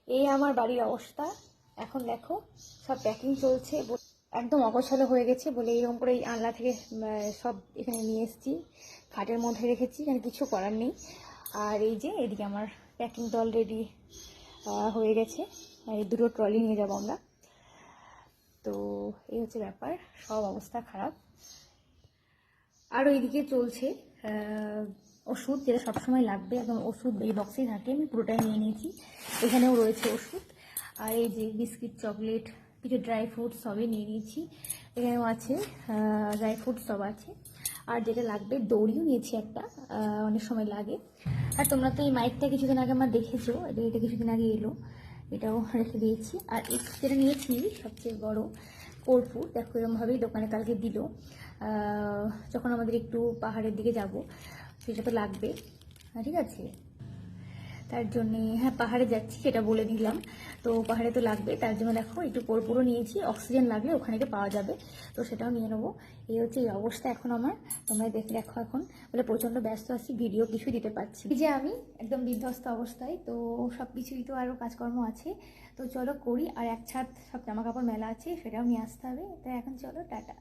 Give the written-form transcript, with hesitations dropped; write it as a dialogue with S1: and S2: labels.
S1: এই আমার বাড়ির অবস্থা। এখন দেখো সব প্যাকিং চলছে, একদম অগোছালো হয়ে গেছে বলে এরকম করে এই আনলা থেকে সব এখানে নিয়ে এসেছি, খাটের মধ্যে রেখেছি, এখানে কিছু করার নেই। আর এই যে এদিকে আমার প্যাকিং তো অলরেডি হয়ে গেছে, এই দুটো ট্রলি নিয়ে যাবো আমরা। তো এই হচ্ছে ব্যাপার, সব অবস্থা খারাপ। আর ওইদিকে চলছে ওষুধ, যেটা সবসময় লাগবে, একদম ওষুধ এই বক্সেই থাকে, আমি পুরোটাই নিয়ে নিয়েছি। এখানেও রয়েছে ওষুধ, আর এই যে বিস্কিট, চকলেট, কিছু ড্রাই ফ্রুটস সবই নিয়ে নিয়েছি। এখানেও আছে ড্রাই ফ্রুটস, সব আছে। আর যেটা লাগবে দড়িও নিয়েছি একটা, অনেক সময় লাগে। আর তোমরা তো এই মাইকটা কিছুদিন আগে আমার দেখেছো, এটা কিছুদিন আগে এলো, এটাও রেখে দিয়েছি। আর যেটা নিয়েছি সবচেয়ে বড় কর্পূর, দেখো এরকমভাবেই দোকানে কালকে দিল, যখন আমাদের একটু পাহাড়ের দিকে যাব সেটা তো লাগবে, ঠিক আছে। তার জন্যে, হ্যাঁ পাহাড়ে যাচ্ছি সেটা বলে দিলাম, তো পাহাড়ে তো লাগবে, তার জন্য দেখো একটু কর্পূরও নিয়েছি, অক্সিজেন লাগলে ওখানে গিয়ে পাওয়া যাবে, তো সেটাও নিয়ে নেবো। এই হচ্ছে এই অবস্থা এখন আমার, তোমরা দেখো এখন বলে প্রচণ্ড ব্যস্ত আছি, ভিডিও কিছুই দিতে পারছি। এই যে আমি একদম বিধ্বস্ত অবস্থায়, তো সব কিছুই তো আরও কাজকর্ম আছে, তো চলো করি। আর এক ছাদ সব জামা কাপড় মেলা আছে, সেটাও নিয়ে আসতে হবে। তাই এখন চলো, টাটা।